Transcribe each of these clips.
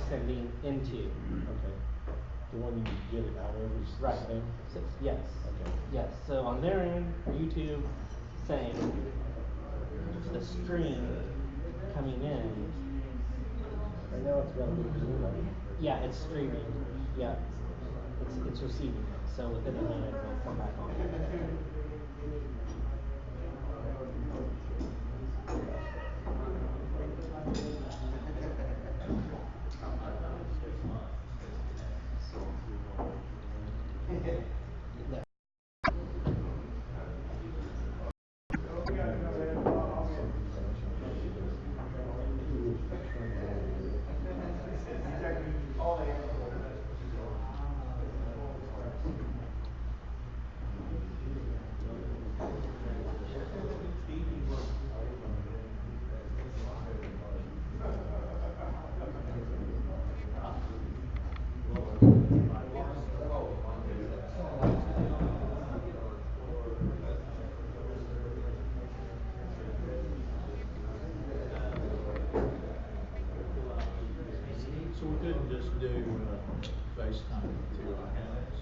sending into. Okay. The one you get it out of is the Right. same? Yes. Okay. Yes. So on their end, YouTube saying the stream coming in. Right now it's got a little zoom on it. Yeah, it's streaming. Yeah. It's receiving it. So within a minute it'll come back on. Yeah. So we couldn't just do FaceTime to our hands?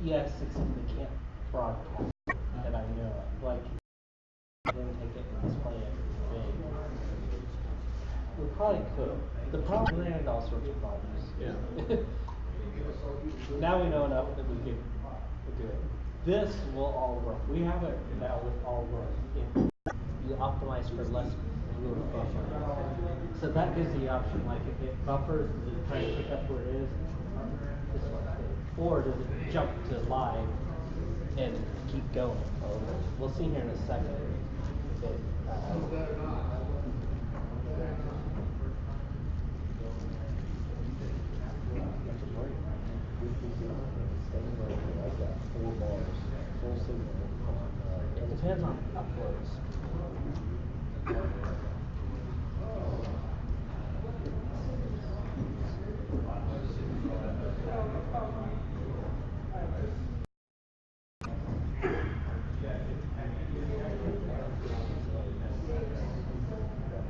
Yes, except they can't broadcast that I know of. Like, then take it and display it big. We probably could. The problem ran into all sorts of problems. Yeah. Now we know enough that we could do it. This will all work. We have it now with all work. You optimize for less fluid buffer. So that gives the option, like if it buffers, does it try to pick up where it is? This one's good. Or does it jump to live and keep going? We'll see here in a second. I've got 4 bars, full signal on, It depends on uploads.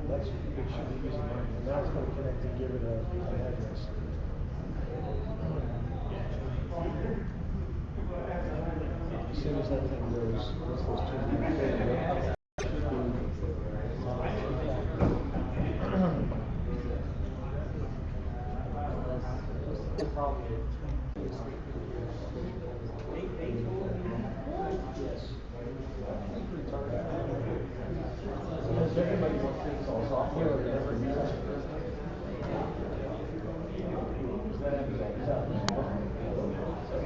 That's, it should be using mine, and now it's gonna connect and give it an address. As soon as that thing goes, once those 2 minutes The problem is. Because everybody wants things all software or whatever. That happens all the time.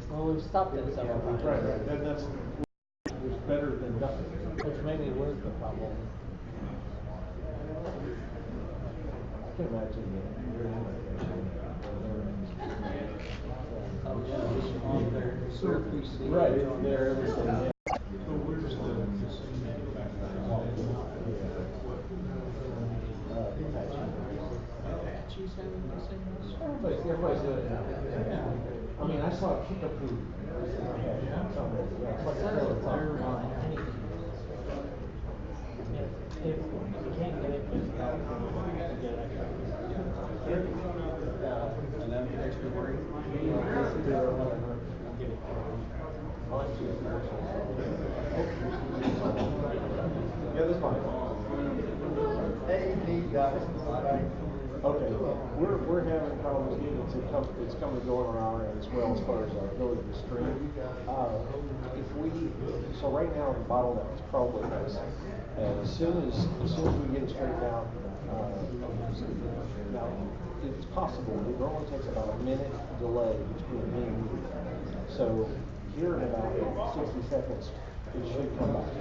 Well, we've stopped it several times. Right, and that's was better than nothing. Which maybe was the problem. I can imagine On their PC. right on there, everything. Yeah. So where's the Apache's having the same issue? Everybody's doing it now. Yeah. I mean, I saw a Kickapoo. Yeah. Somewhere. Yeah, it's like a trailer park. If you can't get it, just get it extra. And then extra break? Get it. Yeah, this one. Hey, these guys. Okay, we're having problems getting it to come, it's coming and going on our end as well as far as our ability to stream. If we, so right now the bottleneck is probably this. As soon as we get it straightened out, now it's possible, it normally takes about a minute delay between me and you. So here in about 60 seconds, it should come back.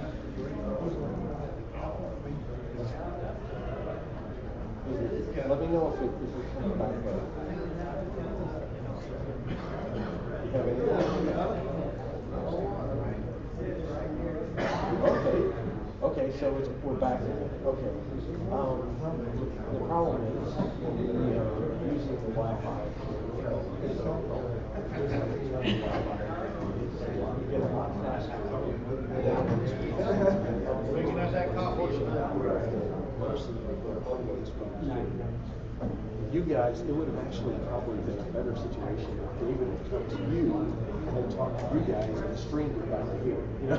Let me know if it comes back up. You have anything? Okay. Okay, so we're back. Okay. The problem is when we are using the Wi-Fi. You get a lot faster. Making us that coffee. You guys, it would have actually probably been a better situation if David had come to you and talked to you guys and streamed it back to here. You know?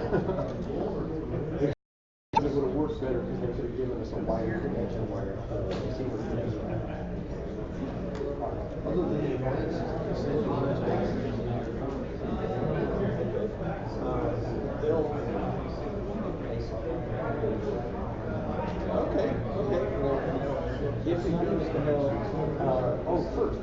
It would have worked better because they could have given us a wider connection wire. Okay. Well, if it goes to hell, first,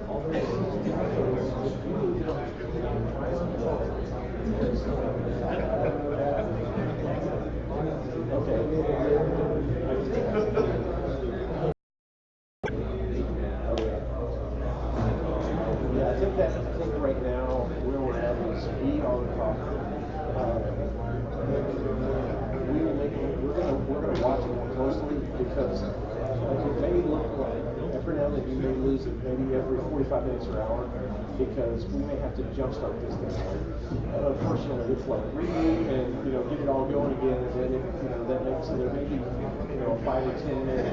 Yeah, I think right now where we're at is we are talking. We're gonna watch it more closely because it may look like every now and then you may lose it maybe every 45 minutes or hour because we may have to jumpstart this thing. Unfortunately, it's like reboot and get it all going again, and then that makes so there may be a 5 or 10 minute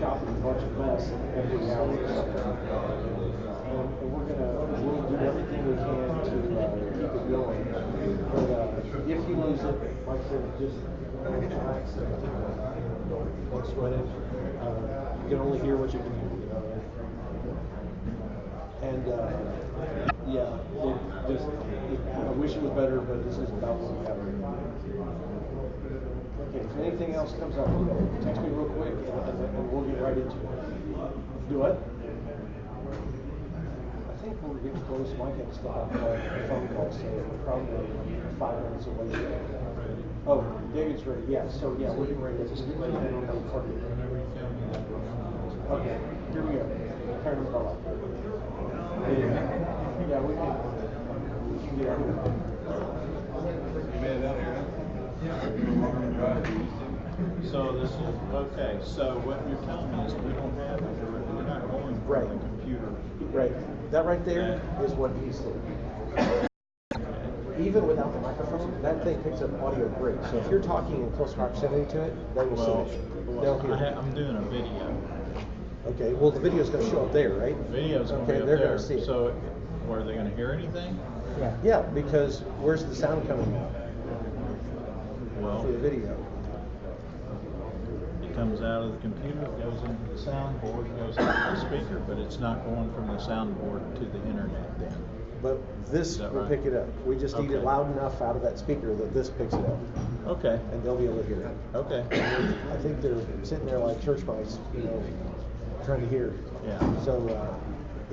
chopping a bunch of mess every hour or something. And we'll do everything we can to keep it going. But if you lose it, like I said, just relax and don't sweat it. You can only hear what you can hear. And I wish it was better, but this is about what we have right now. Okay, if anything else comes up, text me real quick and we'll get right into it. Do what? I think we're getting close. Mike had to step out for a phone call, so we're probably 5 minutes away. Oh, David's ready. Yeah, so we're getting ready to get ready to head over to the party. Okay, here we go. Turn the call off. Yeah, we can get out of here. So this is, okay, so what you're telling me is we don't have, we're not going from the computer. Right. That right there is what he's saying. Even without the microphone, that thing picks up audio great. So if you're talking in close proximity to it, they will see it. They'll hear it. I'm doing a video. Okay, well the video's going to show up there, right? Video's going to be up they're there. going to see it. So, are they going to hear anything? Yeah, because where's the sound coming out Well, for the video? it comes out of the computer, it goes into the soundboard, goes into the speaker, but it's not going from the soundboard to the internet then. But this Is that will right? pick it up. We just need it Okay. loud enough out of that speaker that this picks it up. Okay. And they'll be able to hear it. Okay. I think they're sitting there like church mice, trying to hear. Yeah. So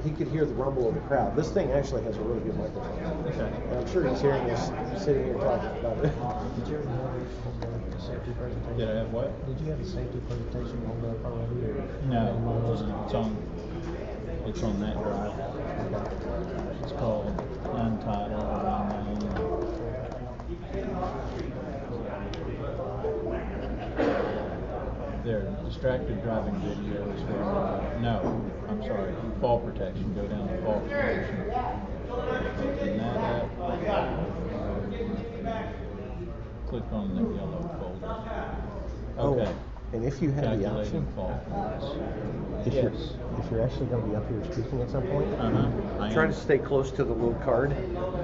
he could hear the rumble of the crowd. This thing actually has a really good microphone. Okay. And I'm sure he's hearing us sitting here talking about it. Did you have a safety presentation? Did I have what? Did you have a safety presentation on the part here? No, it's on that drive. It's called Untitled. There, distracted driving videos. No, I'm sorry. Fall protection. Go down to fall protection. Open that up. Click on the yellow folder. Okay. Oh, and if you have the Calculating option, fall points. if Yes. you're actually going to be up here speaking at some point, I try am. to stay close to the little card.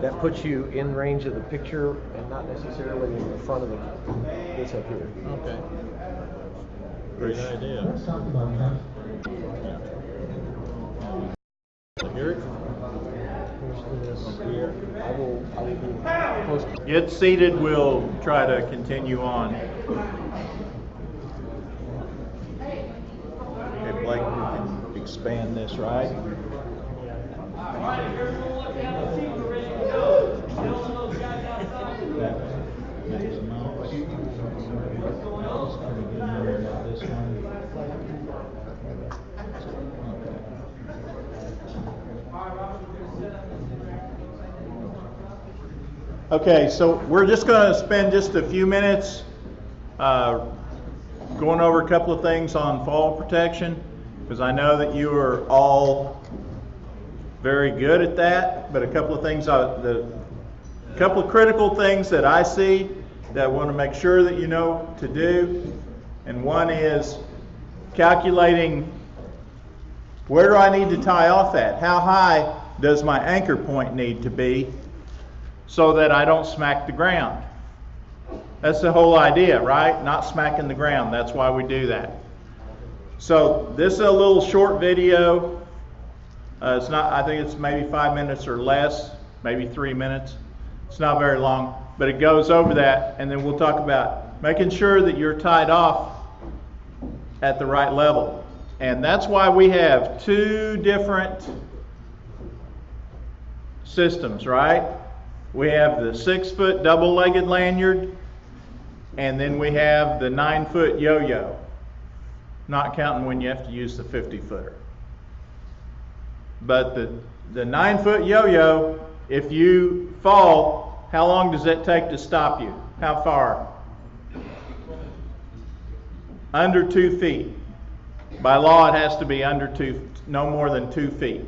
That puts you in range of the picture and not necessarily in the front of this up here. Okay. Great idea. Let's talk about that. Yeah. Hear it? Here. I will be close. Get seated. We'll try to continue on. Okay, Blake, we can expand this, right? This one. Okay, so we're just going to spend just a few minutes going over a couple of things on fall protection, because I know that you are all very good at that, but a couple of things, a couple of critical things that I see that I want to make sure that you know to do, and one is calculating where do I need to tie off at? How high does my anchor point need to be so that I don't smack the ground? That's the whole idea, right? Not smacking the ground. That's why we do that. So this is a little short video. It's not, I think it's maybe 5 minutes or less, maybe 3 minutes. It's not very long, but it goes over that, and then we'll talk about making sure that you're tied off at the right level. And that's why we have two different systems, right? We have the 6-foot double-legged lanyard, and then we have the 9-foot yo-yo, not counting when you have to use the 50-footer. But the 9-foot yo-yo, if you fall, how long does it take to stop you? How far? Under 2 feet. By law, it has to be no more than 2 feet.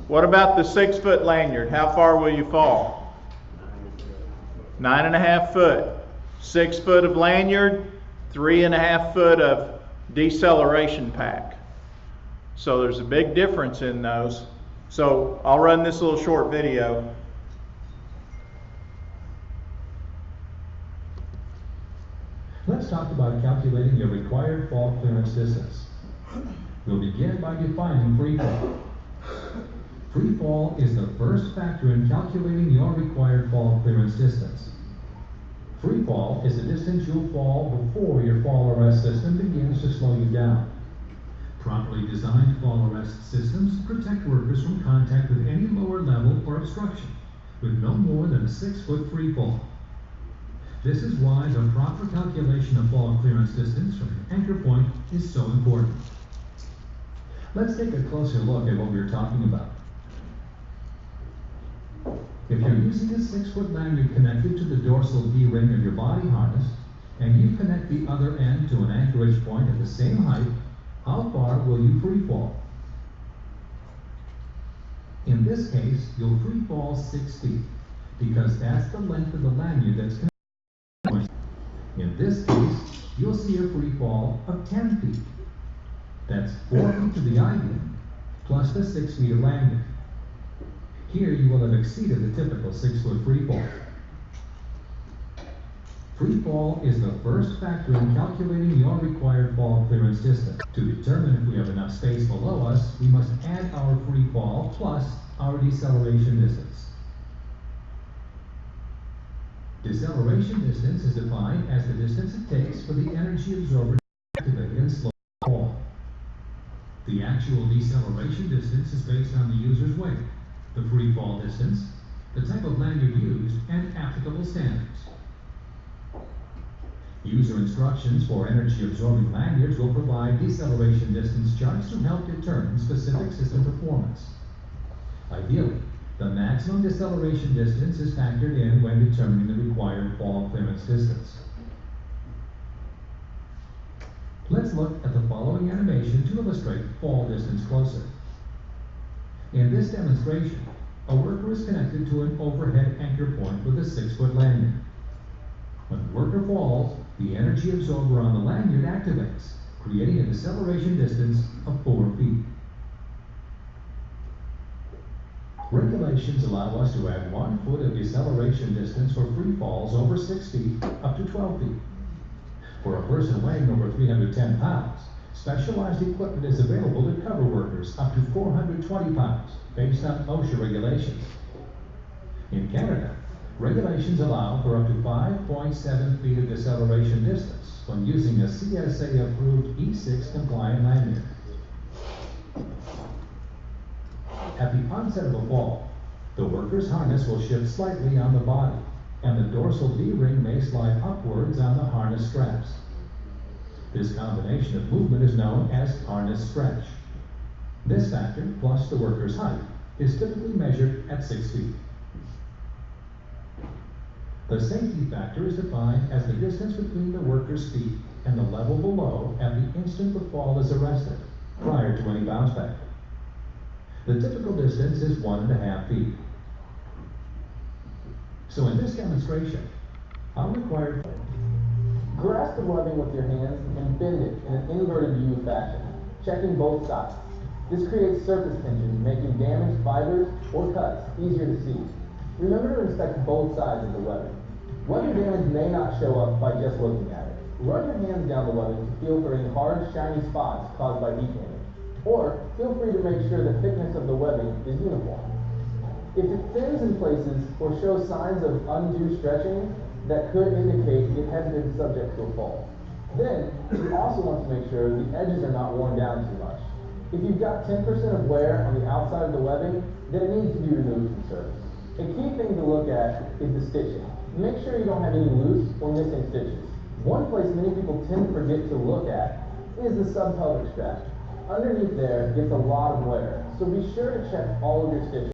What about the 6-foot lanyard? How far will you fall? 9.5 foot. 6 foot of lanyard, 3.5 foot of deceleration pack. So there's a big difference in those. So I'll run this little short video. Let's talk about calculating your required fall clearance distance. We'll begin by defining free fall. Free fall is the first factor in calculating your required fall clearance distance. Free fall is the distance you'll fall before your fall arrest system begins to slow you down. Properly designed fall arrest systems protect workers from contact with any lower level or obstruction, with no more than a 6-foot free fall. This is why the proper calculation of fall clearance distance from an anchor point is so important. Let's take a closer look at what we're talking about. If you're using a 6-foot lanyard connected to the dorsal D-ring of your body harness, and you connect the other end to an anchorage point at the same height, how far will you free fall? In this case, you'll free fall 6 feet, because that's the length of the lanyard that's connected to the point. In this case, you'll see a free fall of 10 feet. That's 4 feet to the I-beam, plus the 6 feet of lanyard. Here you will have exceeded the typical 6-foot free fall. Free fall is the first factor in calculating your required fall clearance distance. To determine if we have enough space below us, we must add our free fall plus our deceleration distance. Deceleration distance is defined as the distance it takes for the energy absorber to activate and slow the fall. The actual deceleration distance is based on the user's weight, the free fall distance, the type of lanyard used, and applicable standards. User instructions for energy-absorbing lanyards will provide deceleration distance charts to help determine specific system performance. Ideally, the maximum deceleration distance is factored in when determining the required fall clearance distance. Let's look at the following animation to illustrate fall distance closer. In this demonstration, a worker is connected to an overhead anchor point with a 6-foot lanyard. When the worker falls, the energy absorber on the lanyard activates, creating a deceleration distance of 4 feet. Regulations allow us to add 1 foot of deceleration distance for free falls over 6 feet up to 12 feet. For a person weighing over 310 pounds, specialized equipment is available to cover workers up to 420 pounds based on OSHA regulations. In Canada, regulations allow for up to 5.7 feet of deceleration distance when using a CSA-approved E6 compliant lanyard. At the onset of a fall, the worker's harness will shift slightly on the body, and the dorsal D-ring may slide upwards on the harness straps. This combination of movement is known as harness stretch. This factor, plus the worker's height, is typically measured at 6 feet. The safety factor is defined as the distance between the worker's feet and the level below at the instant the fall is arrested, prior to any bounce back. The typical distance is 1.5 feet. So in this demonstration, I'll require grasp the webbing with your hands and bend it in an inverted U fashion, checking both sides. This creates surface tension, making damaged fibers or cuts easier to see. Remember to inspect both sides of the webbing. Webbing damage may not show up by just looking at it. Run your hands down the webbing to feel for any hard, shiny spots caused by heat damage. Or feel free to make sure the thickness of the webbing is uniform. If it thins in places or shows signs of undue stretching, that could indicate it has been subject to a fall. Then, you also want to make sure the edges are not worn down too much. If you've got 10% of wear on the outside of the webbing, then it needs to be removed from service. A key thing to look at is the stitching. Make sure you don't have any loose or missing stitches. One place many people tend to forget to look at is the subpelvic strap. Underneath there gets a lot of wear, so be sure to check all of your stitches.